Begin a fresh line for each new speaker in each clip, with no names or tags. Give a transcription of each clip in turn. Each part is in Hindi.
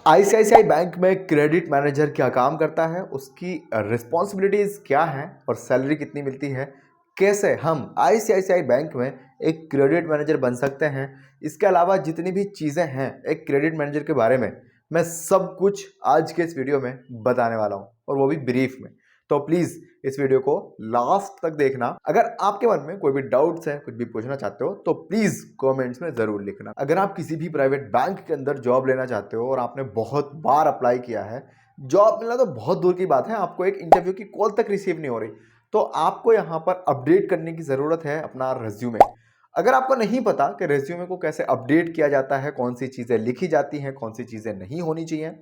आईसीआईसीआई बैंक में क्रेडिट मैनेजर क्या काम करता है, उसकी रिस्पॉन्सिबिलिटीज क्या हैं और सैलरी कितनी मिलती है, कैसे हम आईसीआईसीआई बैंक में एक क्रेडिट मैनेजर बन सकते हैं, इसके अलावा जितनी भी चीज़ें हैं एक क्रेडिट मैनेजर के बारे में मैं सब कुछ आज के इस वीडियो में बताने वाला हूं, और वो भी ब्रीफ में। तो प्लीज़ इस वीडियो को लास्ट तक देखना। अगर आपके मन में कोई भी डाउट्स है, कुछ भी पूछना चाहते हो तो प्लीज़ कमेंट्स में ज़रूर लिखना। अगर आप किसी भी प्राइवेट बैंक के अंदर जॉब लेना चाहते हो और आपने बहुत बार अप्लाई किया है, जॉब मिलना तो बहुत दूर की बात है, आपको एक इंटरव्यू की कॉल तक रिसीव नहीं हो रही, तो आपको यहाँ पर अपडेट करने की ज़रूरत है अपना रेज्यूमे। अगर आपको नहीं पता कि रेज्यूमे को कैसे अपडेट किया जाता है, कौन सी चीज़ें लिखी जाती हैं, कौन सी चीज़ें नहीं होनी चाहिए,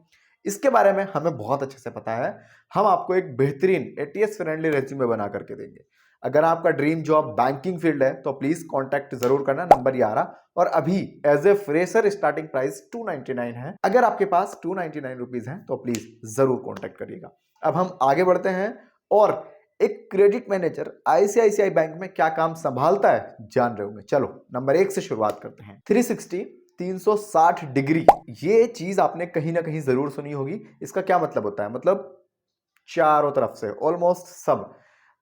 इसके बारे में हमें बहुत अच्छे से पता है। हम आपको एक बेहतरीन एटीएस फ्रेंडली रेज्यूमे बना करके देंगे। अगर आपका ड्रीम जॉब बैंकिंग फील्ड है तो प्लीज कांटेक्ट जरूर करना, नंबर ये आ रहा। और अभी as a fresher starting price 299 है। अगर आपके पास 299 रुपीज है तो प्लीज जरूर कांटेक्ट करिएगा। अब हम आगे बढ़ते हैं और एक क्रेडिट मैनेजर आईसीआईसीआई बैंक में क्या काम संभालता है जान रहे होंगे। चलो नंबर 1 से शुरुआत करते हैं। 360 डिग्री, ये चीज आपने कहीं ना कहीं जरूर सुनी होगी। इसका क्या मतलब होता है? मतलब चारों तरफ से, ऑलमोस्ट सब।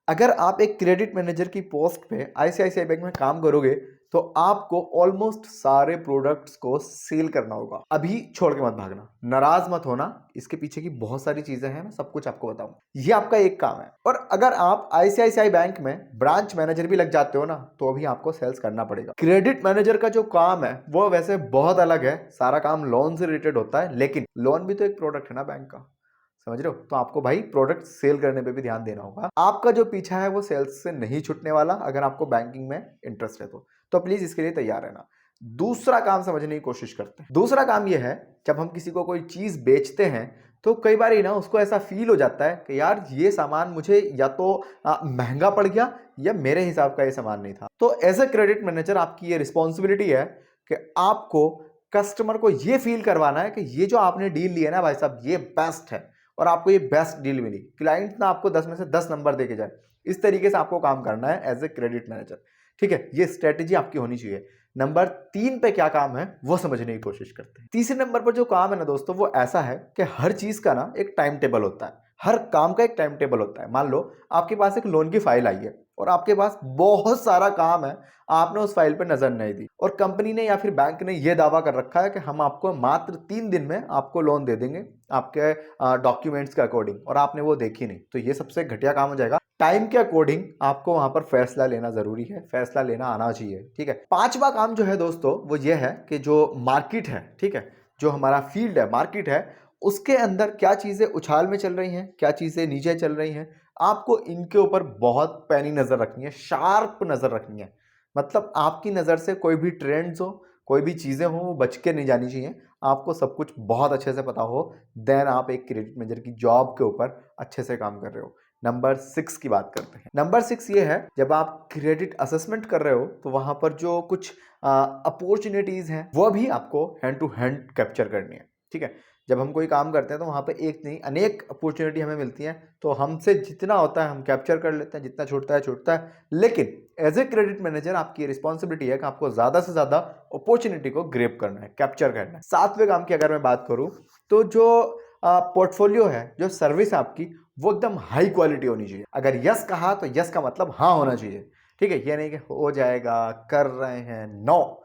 अगर आप एक क्रेडिट मैनेजर की पोस्ट पे आईसीआईसीआई बैंक में काम करोगे तो आपको ऑलमोस्ट सारे प्रोडक्ट्स को सेल करना होगा। अभी छोड़ के मत भागना, नाराज मत होना, इसके पीछे की बहुत सारी चीजें हैं, मैं सब कुछ आपको बताऊंगा। ये आपका एक काम है। और अगर आप आईसीआईसीआई बैंक में ब्रांच मैनेजर भी लग जाते हो ना, तो अभी आपको सेल्स करना पड़ेगा। क्रेडिट मैनेजर का जो काम है वो वैसे बहुत अलग है, सारा काम लोन से रिलेटेड होता है, लेकिन लोन भी तो एक प्रोडक्ट है ना बैंक का, समझ रहे हो? तो आपको भाई प्रोडक्ट सेल करने पे भी ध्यान देना होगा। आपका जो पीछा है वो सेल्स से नहीं छूटने वाला, अगर आपको बैंकिंग में इंटरेस्ट है तो प्लीज इसके लिए तैयार रहना। दूसरा काम समझने की कोशिश करते हैं। दूसरा काम यह है, जब हम किसी को कोई चीज बेचते हैं तो कई बार ही ना उसको ऐसा फील हो जाता है कि यार ये सामान मुझे या तो महंगा पड़ गया या मेरे हिसाब का ये सामान नहीं था। तो एज ए क्रेडिट मैनेजर आपकी ये रिस्पॉन्सिबिलिटी है कि आपको कस्टमर को ये फील करवाना है कि ये जो आपने डील लिया ना भाई साहब, ये बेस्ट है और आपको ये बेस्ट डील मिली। क्लाइंट ना आपको 10 में से 10 नंबर देके जाए, इस तरीके से आपको काम करना है एज ए क्रेडिट मैनेजर। ठीक है, ये स्ट्रेटेजी आपकी होनी चाहिए। नंबर 3 पे क्या काम है वो समझने की कोशिश करते हैं। तीसरे नंबर पर जो काम है ना दोस्तों, वो ऐसा है कि हर चीज का ना एक टाइम टेबल होता है, हर काम का एक टाइम टेबल होता है। मान लो आपके पास एक लोन की फाइल आई है और आपके पास बहुत सारा काम है, आपने उस फाइल पर नजर नहीं दी और कंपनी ने या फिर बैंक ने यह दावा कर रखा है कि हम आपको मात्र 3 दिन में आपको लोन दे देंगे आपके डॉक्यूमेंट्स के अकॉर्डिंग, और आपने वो देखी नहीं, तो ये सबसे घटिया काम हो जाएगा। टाइम के अकॉर्डिंग आपको वहां पर फैसला लेना जरूरी है, फैसला लेना आना चाहिए। ठीक है, पांचवा काम जो है दोस्तों वो ये है कि जो मार्केट है, ठीक है, जो हमारा फील्ड है, मार्केट है, उसके अंदर क्या चीजें उछाल में चल रही हैं, क्या चीजें नीचे चल रही हैं, आपको इनके ऊपर बहुत पैनी नजर रखनी है, शार्प नजर रखनी है। मतलब आपकी नजर से कोई भी ट्रेंड्स हो, कोई भी चीजें हो, वो बच के नहीं जानी चाहिए। आपको सब कुछ बहुत अच्छे से पता हो, देन आप एक क्रेडिट मैनेजर की जॉब के ऊपर अच्छे से काम कर रहे हो। नंबर 6 की बात करते हैं। नंबर 6 ये है, जब आप क्रेडिट असेसमेंट कर रहे हो तो वहां पर जो कुछ अपॉर्चुनिटीज हैं वो भी आपको हैंड टू हैंड कैप्चर करनी है। ठीक है, जब हम कोई काम करते हैं तो वहां पे एक नहीं अनेक अपॉर्चुनिटी हमें मिलती है, तो हमसे जितना होता है हम कैप्चर कर लेते हैं, जितना छूटता है छूटता है। लेकिन एज ए क्रेडिट मैनेजर आपकी रिस्पॉन्सिबिलिटी है कि आपको ज्यादा से ज्यादा अपॉर्चुनिटी को ग्रेप करना है, कैप्चर करना है। सातवें काम की अगर मैं बात करूं तो जो पोर्टफोलियो है, जो सर्विस आपकी, वो एकदम हाई क्वालिटी होनी चाहिए। अगर यस कहा तो यस का मतलब हाँ होना चाहिए। ठीक है, ये नहीं कि हो जाएगा, कर रहे हैं, नो।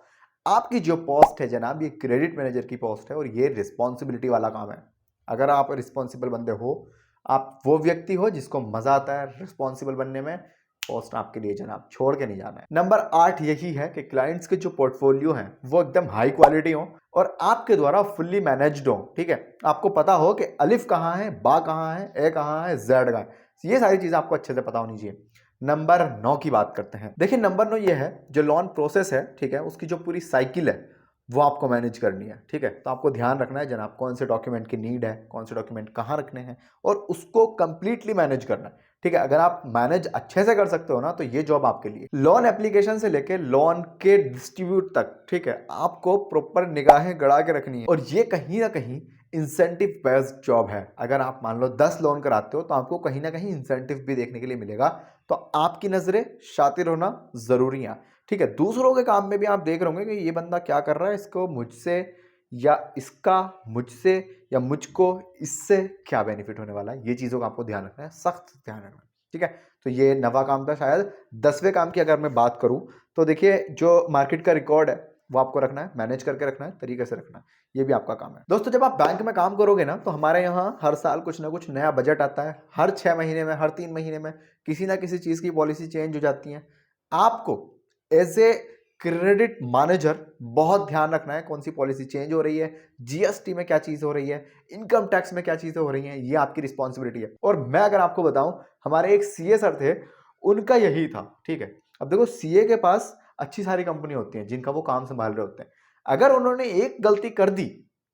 आपकी जो पोस्ट है जनाब, ये क्रेडिट मैनेजर की पोस्ट है और ये रिस्पॉन्सिबिलिटी वाला काम है। अगर आप रिस्पॉन्सिबल बंदे हो, आप वो व्यक्ति हो जिसको मजा आता है रिस्पॉन्सिबल बनने में, पोस्ट आपके लिए जनाब, छोड़ के नहीं जाना है। नंबर 8 यही है कि क्लाइंट्स के जो पोर्टफोलियो हैं वो एकदम हाई क्वालिटी हो और आपके द्वारा फुल्ली मैनेज्ड हो। ठीक है, आपको पता हो कि अलिफ कहाँ है, बा कहाँ है, ए कहाँ है, जेड कहाँ है, ये सारी चीजें आपको अच्छे से पता होनी चाहिए। नंबर 9 की बात करते हैं। देखिए नंबर 9 ये है, जो लोन प्रोसेस है, ठीक है, उसकी जो पूरी साइकिल है वो आपको मैनेज करनी है। ठीक है, तो आपको ध्यान रखना है जनाब, कौन से डॉक्यूमेंट की नीड है, कौन से डॉक्यूमेंट कहाँ रखने हैं, और उसको कंप्लीटली मैनेज करना है। ठीक है, अगर आप मैनेज अच्छे से कर सकते हो ना तो ये जॉब आपके लिए। लोन एप्लीकेशन से लेके लोन के डिस्ट्रीब्यूट तक, ठीक है, आपको प्रॉपर निगाहें गड़ा के रखनी है, और ये कहीं ना कहीं इंसेंटिव बेस्ड जॉब है। अगर आप मान लो 10 लोन कराते हो तो आपको कहीं ना कहीं इंसेंटिव भी देखने के लिए मिलेगा, तो आपकी नजरें शातिर होना जरूरी है। ठीक है, दूसरों के काम में भी आप देख रहे होंगे कि ये बंदा क्या कर रहा है, इसको मुझसे या इसका मुझसे या मुझको इससे क्या बेनिफिट होने वाला है, ये चीज़ों का आपको ध्यान रखना है, सख्त ध्यान रखना है। ठीक है, तो ये 9वां काम था। शायद 10वें काम की अगर मैं बात करूं तो देखिए, जो मार्केट का रिकॉर्ड है वो आपको रखना है, मैनेज करके रखना है, तरीके से रखना है, ये भी आपका काम है। दोस्तों, जब आप बैंक में काम करोगे ना, तो हमारे यहाँ हर साल कुछ ना कुछ नया बजट आता है। हर 6 महीने में, हर 3 महीने में किसी ना किसी चीज़ की पॉलिसी चेंज हो जाती है। आपको एज ए क्रेडिट मैनेजर बहुत ध्यान रखना है कौन सी पॉलिसी चेंज हो रही है, जीएसटी में क्या चीज़ हो रही है, इनकम टैक्स में क्या चीज़ें हो रही हैं, ये आपकी रिस्पॉन्सिबिलिटी है। और मैं अगर आपको बताऊं, हमारे एक सीए सर थे, उनका यही था। ठीक है, अब देखो, सीए के पास अच्छी सारी कंपनी होती हैं जिनका वो काम संभाल रहे होते हैं। अगर उन्होंने एक गलती कर दी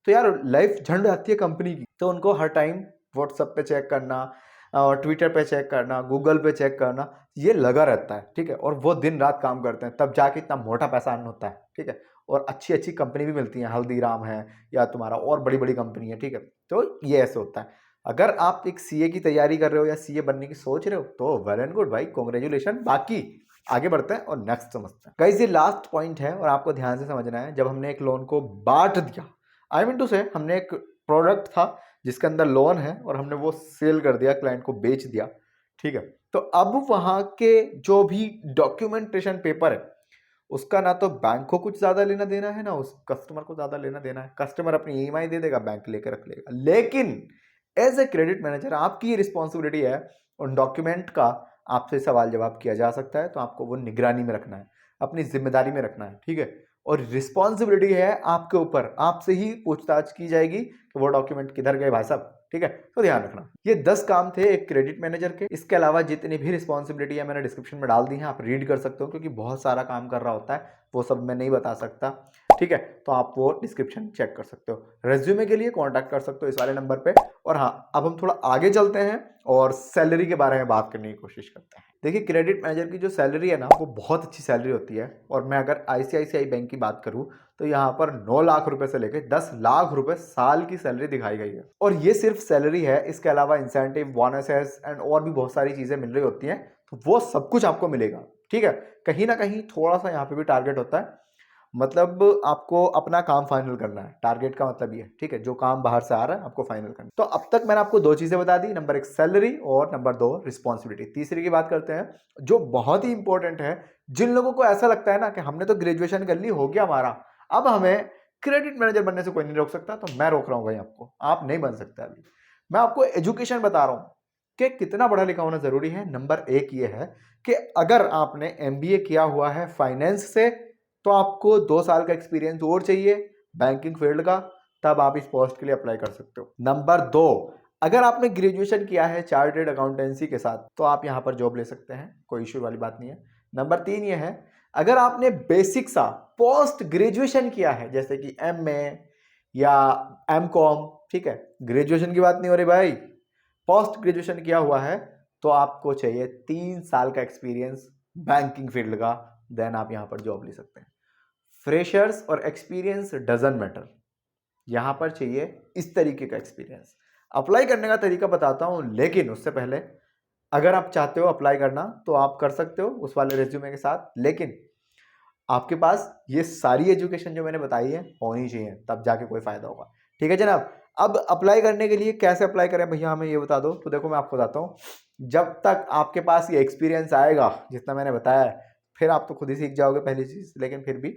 तो यार लाइफ झंड जाती है कंपनी की। तो उनको हर टाइम व्हाट्सएप पे चेक करना और ट्विटर पे चेक करना, गूगल पे चेक करना, ये लगा रहता है। ठीक है, और वो दिन रात काम करते हैं, तब जाके इतना मोटा पैसा अर्न होता है। ठीक है, और अच्छी अच्छी कंपनी भी मिलती है, हल्दीराम है या तुम्हारा और बड़ी बड़ी कंपनी है। ठीक है, तो ये ऐसे होता है। अगर आप एक सीए की तैयारी कर रहे हो या सीए बनने की सोच रहे हो तो वेल एंड गुड भाई, कॉन्ग्रेचुलेशन। बाकी आगे बढ़ते हैं और नेक्स्ट समझते हैं। गाइस, ये लास्ट पॉइंट है और आपको ध्यान से समझना है। जब हमने एक लोन को बांट दिया, आई मीन टू से, हमने एक प्रोडक्ट था जिसके अंदर लोन है और हमने वो सेल कर दिया, क्लाइंट को बेच दिया। ठीक है, तो अब वहां के जो भी डॉक्यूमेंटेशन पेपर है, उसका ना तो बैंक को कुछ ज्यादा लेना देना है, ना उस कस्टमर को ज्यादा लेना देना है। कस्टमर अपनी ईएमआई दे देगा, बैंक लेकर रख लेगा। लेकिन एज ए क्रेडिट मैनेजर आपकी ये रिस्पॉन्सिबिलिटी है, उन डॉक्यूमेंट का आपसे सवाल जवाब किया जा सकता है, तो आपको वो निगरानी में रखना है, अपनी जिम्मेदारी में रखना है। ठीक है, और रिस्पॉन्सिबिलिटी है आपके ऊपर, आपसे ही पूछताछ की जाएगी कि वो डॉक्यूमेंट किधर गए भाई साहब। ठीक है, तो ध्यान रखना। ये 10 काम थे एक क्रेडिट मैनेजर के। इसके अलावा जितनी भी रिस्पॉन्सिबिलिटी है मैंने डिस्क्रिप्शन में डाल दी है, आप रीड कर सकते हो, क्योंकि बहुत सारा काम कर रहा होता है, वो सब मैं नहीं बता सकता। ठीक है, तो आप वो डिस्क्रिप्शन चेक कर सकते हो। रेज्यूमे के लिए कॉन्टैक्ट कर सकते हो इस वाले नंबर पे। और हाँ, अब हम थोड़ा आगे चलते हैं और सैलरी के बारे में बात करने की कोशिश करते हैं। देखिए, क्रेडिट मैनेजर की जो सैलरी है ना, वो बहुत अच्छी सैलरी होती है। और मैं अगर आईसीआईसीआई बैंक की बात करूं तो यहाँ पर 9 लाख रुपए से लेकर 10 लाख रुपए साल की सैलरी दिखाई गई है। और ये सिर्फ सैलरी है, इसके अलावा इंसेंटिव, बोनसेस एंड और भी बहुत सारी चीजें मिल रही होती हैं, तो वो सब कुछ आपको मिलेगा। ठीक है, कहीं ना कहीं थोड़ा सा यहाँ पे भी टारगेट होता है, मतलब आपको अपना काम फाइनल करना है। टारगेट का मतलब ये है। ठीक है, जो काम बाहर से आ रहा है आपको फाइनल करना है। तो अब तक मैंने आपको 2 चीजें बता दी, नंबर 1 सैलरी और नंबर 2 रिस्पॉन्सिबिलिटी। तीसरी की बात करते हैं, जो बहुत ही इंपॉर्टेंट है। जिन लोगों को ऐसा लगता है ना कि हमने तो ग्रेजुएशन कर ली, हो गया हमारा, अब हमें क्रेडिट मैनेजर बनने से कोई नहीं रोक सकता, तो मैं रोक रहा हूं भाई आपको, आप नहीं बन सकते अभी। मैं आपको एजुकेशन बता रहा हूं कि कितना पढ़ा लिखा होना जरूरी है। नंबर 1 ये है कि अगर आपने एमबीए किया हुआ है फाइनेंस से, तो आपको 2 साल का एक्सपीरियंस और चाहिए बैंकिंग फील्ड का, तब आप इस पोस्ट के लिए अप्लाई कर सकते हो। नंबर 2, अगर आपने ग्रेजुएशन किया है चार्टर्ड अकाउंटेंसी के साथ, तो आप यहां पर जॉब ले सकते हैं, कोई इश्यू वाली बात नहीं है। नंबर 3 ये है, अगर आपने बेसिक सा पोस्ट ग्रेजुएशन किया है, जैसे कि एमए या एमकॉम, ठीक है, ग्रेजुएशन की बात नहीं हो रही भाई, पोस्ट ग्रेजुएशन किया हुआ है, तो आपको चाहिए 3 साल का एक्सपीरियंस बैंकिंग फील्ड का, देन आप यहां पर जॉब ले सकते हैं। फ्रेशर्स और एक्सपीरियंस डजंट मैटर, यहां पर चाहिए इस तरीके का एक्सपीरियंस। अप्लाई करने का तरीका बताता हूं, लेकिन उससे पहले अगर आप चाहते हो अप्लाई करना तो आप कर सकते हो उस वाले रेज्यूमे के साथ, लेकिन आपके पास ये सारी एजुकेशन जो मैंने बताई है होनी चाहिए, तब जाके कोई फायदा होगा। ठीक है जनाब, अब अप्लाई करने के लिए कैसे अप्लाई करें भैया, हमें ये बता दो। तो देखो, मैं आपको बताता हूँ, जब तक आपके पास ये एक्सपीरियंस आएगा जितना मैंने बताया है, फिर आप तो खुद ही सीख जाओगे पहली चीज। लेकिन फिर भी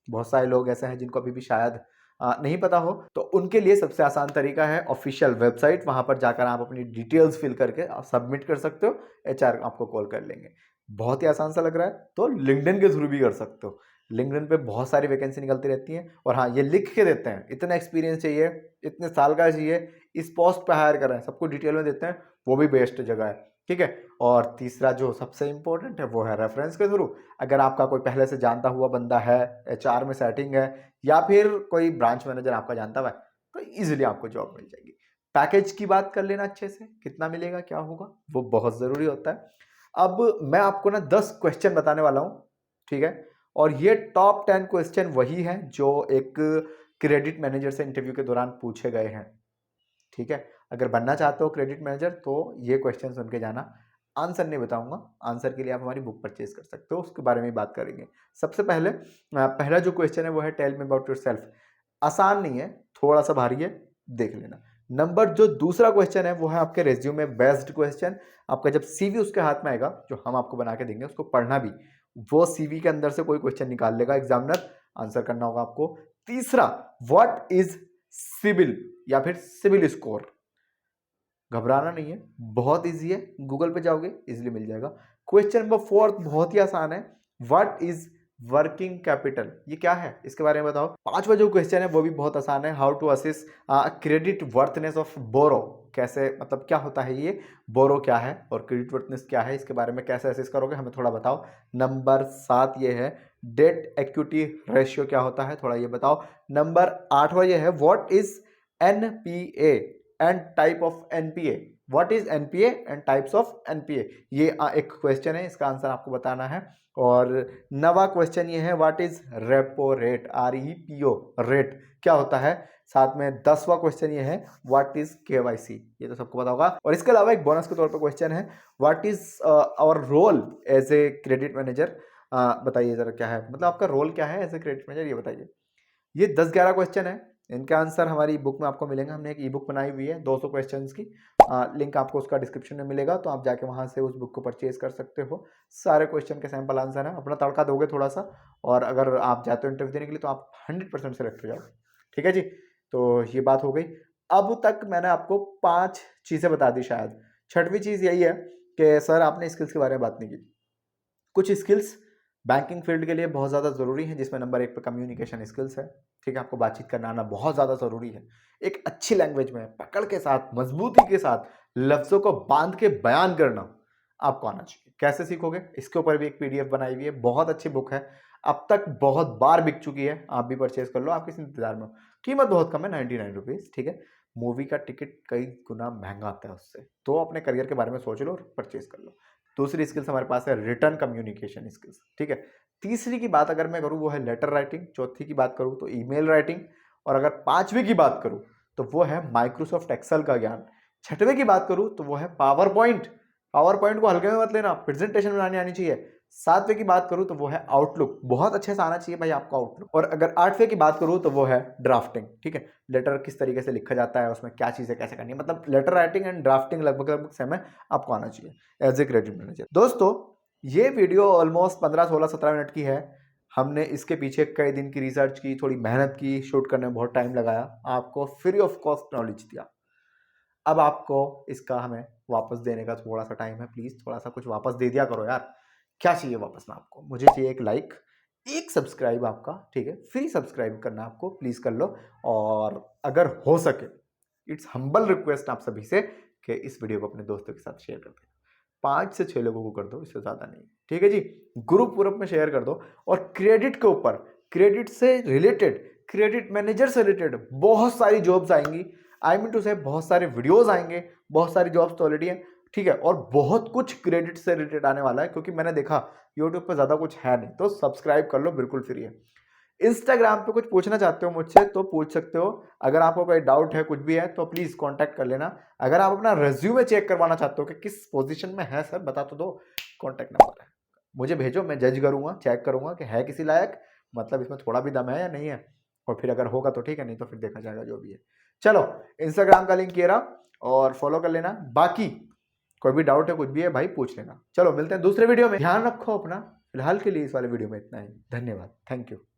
बहुत सारे लोग ऐसे हैं जिनको अभी भी शायद नहीं पता हो, तो उनके लिए सबसे आसान तरीका है ऑफिशियल वेबसाइट। वहां पर जाकर आप अपनी डिटेल्स फिल करके सबमिट कर सकते हो, एचआर आपको कॉल कर लेंगे। बहुत ही आसान सा लग रहा है, तो लिंक्डइन के थ्रू भी कर सकते हो। लिंक्डइन पे बहुत सारी वैकेंसी निकलती रहती हैं, और हाँ, ये लिख के देते हैं इतना एक्सपीरियंस चाहिए, इतने साल का चाहिए, इस पोस्ट पे हायर करें, सबको डिटेल में देते हैं, वो भी बेस्ट जगह है। ठीक है, और तीसरा जो सबसे इंपॉर्टेंट है वो है रेफरेंस के थ्रू। अगर आपका कोई पहले से जानता हुआ बंदा है, एचआर में सेटिंग है, या फिर कोई ब्रांच मैनेजर आपका जानता हुआ है, तो इजीली आपको जॉब मिल जाएगी। पैकेज की बात कर लेना अच्छे से, कितना मिलेगा, क्या होगा, वो बहुत जरूरी होता है। अब मैं आपको ना 10 क्वेश्चन बताने वाला हूं, ठीक है, और ये टॉप 10 क्वेश्चन वही हैं जो एक क्रेडिट मैनेजर से इंटरव्यू के दौरान पूछे गए हैं। ठीक है, अगर बनना चाहते हो क्रेडिट मैनेजर तो ये क्वेश्चन सुन के जाना। आंसर नहीं बताऊंगा, आंसर के लिए आप हमारी बुक परचेज कर सकते हो, उसके बारे में बात करेंगे। सबसे पहले पहला जो क्वेश्चन है वो है टेल मी अबाउट योरसेल्फ। आसान नहीं है, थोड़ा सा भारी है, देख लेना। नंबर जो दूसरा क्वेश्चन है वो है आपके रेज्यूमे बेस्ड क्वेश्चन। आपका जब सीवी उसके हाथ में आएगा जो हम आपको बना के देंगे उसको पढ़ना भी, वो सीवी के अंदर से कोई क्वेश्चन निकाल लेगा एग्जामिनर, आंसर करना होगा आपको। तीसरा, व्हाट इज सिबिल या फिर सिबिल स्कोर। घबराना नहीं है, बहुत इजी है, गूगल पे जाओगे इजीली मिल जाएगा। क्वेश्चन नंबर फोर्थ बहुत ही आसान है, व्हाट इज वर्किंग कैपिटल, ये क्या है इसके बारे में बताओ। पांचवा जो क्वेश्चन है वो भी बहुत आसान है, how to assess creditworthiness of borrow, कैसे मतलब क्या होता है ये, बोरो क्या है और क्रेडिट वर्थनेस क्या है, इसके बारे में कैसे असेस करोगे हमें थोड़ा बताओ। नंबर 7 ये है, डेट इक्विटी रेशियो क्या होता है, थोड़ा ये बताओ। नंबर 8वां ये है, what is NPA and type of NPA, what is NPA and types of NPA, ये एक क्वेश्चन है, इसका आंसर आपको बताना है। और 9वां क्वेश्चन ये है, what is repo rate, REPO rate क्या होता है। साथ में 10वां क्वेश्चन ये है, व्हाट इज केवाईसी, ये तो सबको पता होगा। और इसके अलावा एक बोनस के तौर पर क्वेश्चन है, what is our role as a credit manager, बताइए जरा क्या है, मतलब आपका रोल क्या है एज ए क्रेडिट मैनेजर, ये बताइए। ये 10-11 क्वेश्चन है, इनके आंसर हमारी बुक में आपको मिलेंगे। हमने एक ई बुक बनाई हुई है 200 क्वेश्चंस की, लिंक आपको उसका डिस्क्रिप्शन में मिलेगा, तो आप जाके वहां से उस बुक को परचेज कर सकते हो। सारे क्वेश्चन के सैंपल आंसर है, अपना तड़का दोगे थोड़ा सा, और अगर आप जाते हो इंटरव्यू देने के लिए तो आप 100% सेलेक्ट हो जाओ। ठीक है जी, तो ये बात हो गई। अब तक मैंने आपको 5 चीजें बता दी, शायद छठवीं चीज यही है कि सर आपने स्किल्स के बारे में बात नहीं की। कुछ स्किल्स बैंकिंग फील्ड के लिए बहुत ज़्यादा ज़रूरी है, जिसमें नंबर 1 पे कम्युनिकेशन स्किल्स है। ठीक है, आपको बातचीत करना आना बहुत ज़्यादा ज़रूरी है। एक अच्छी लैंग्वेज में पकड़ के साथ, मजबूती के साथ लफ्ज़ों को बांध के बयान करना आपको आना चाहिए। कैसे सीखोगे, इसके ऊपर भी एक PDF बनाई हुई है, बहुत अच्छी बुक है, अब तक बहुत बार बिक चुकी है, आप भी परचेज कर लो, आप किस इंतजार में हो। कीमत बहुत कम है, 99 रुपीज़। ठीक है, मूवी का टिकट कई गुना महंगा आता है उससे, तो अपने करियर के बारे में सोच लो और परचेज कर लो। दूसरी स्किल्स हमारे पास है रिटर्न कम्युनिकेशन स्किल्स। ठीक है, तीसरी की बात अगर मैं करूं वो है लेटर राइटिंग, चौथी की बात करूं तो ईमेल राइटिंग, और अगर पांचवी की बात करूं तो वो है माइक्रोसॉफ्ट एक्सेल का ज्ञान। छठवें की बात करूं तो वो है पावर पॉइंट, पावर पॉइंट को हल्के में मत लेना, प्रेजेंटेशन बनानी आनी चाहिए। सातवें की बात करूं तो वो है आउटलुक, बहुत अच्छे से आना चाहिए भाई आपको आउटलुक। और अगर आठवें की बात करूं तो वो है ड्राफ्टिंग। ठीक है, लेटर किस तरीके से लिखा जाता है, उसमें क्या चीजें कैसे करनी है, मतलब लेटर राइटिंग एंड ड्राफ्टिंग लगभग लगभग सेम है, आपको आना चाहिए एज ए क्रेडिट मैनेजर। दोस्तों, ये वीडियो ऑलमोस्ट 15, 16, 17 मिनट की है। हमने इसके पीछे कई दिन की रिसर्च की, थोड़ी मेहनत की, शूट करने में बहुत टाइम लगाया, आपको फ्री ऑफ कॉस्ट नॉलेज दिया। अब आपको इसका हमें वापस देने का थोड़ा सा टाइम है, प्लीज थोड़ा सा कुछ वापस दे दिया करो यार। क्या चाहिए वापस में आपको, मुझे चाहिए एक लाइक, एक सब्सक्राइब आपका। ठीक है, फ्री सब्सक्राइब करना आपको, प्लीज कर लो। और अगर हो सके, इट्स हम्बल रिक्वेस्ट आप सभी से कि इस वीडियो को अपने दोस्तों के साथ शेयर कर दें। 5 से 6 लोगों को कर दो, इससे ज्यादा नहीं। ठीक है जी, ग्रुप ग्रुप में शेयर कर दो। और क्रेडिट के ऊपर, क्रेडिट से रिलेटेड, क्रेडिट मैनेजर से रिलेटेड बहुत सारी जॉब्स आएंगी, आई मीन टू से बहुत सारे वीडियोस आएंगे, बहुत सारी जॉब्स तो ऑलरेडी हैं। ठीक है, और बहुत कुछ क्रेडिट से रिलेटेड आने वाला है, क्योंकि मैंने देखा यूट्यूब पर ज्यादा कुछ है नहीं, तो सब्सक्राइब कर लो, बिल्कुल फ्री है। इंस्टाग्राम पे कुछ पूछना चाहते हो मुझसे तो पूछ सकते हो, अगर आपको कोई डाउट है, कुछ भी है तो प्लीज कांटेक्ट कर लेना। अगर आप अपना रिज्यूमे चेक करवाना चाहते हो कि किस पोजीशन में है सर, बता तो दो, कांटेक्ट नंबर है, मुझे भेजो, मैं जज करूंगा, चेक करूंगा कि है किसी लायक, मतलब इसमें थोड़ा भी दम है या नहीं है, और फिर अगर होगा तो ठीक है, नहीं तो फिर देखा जाएगा जो भी है। चलो, इंस्टाग्राम का लिंक ये रहा, और फॉलो कर लेना। बाकी कोई भी डाउट है, कुछ भी है भाई, पूछ लेना। चलो मिलते हैं दूसरे वीडियो में, ध्यान रखो अपना। फिलहाल के लिए इस वाले वीडियो में इतना ही, धन्यवाद, थैंक यू।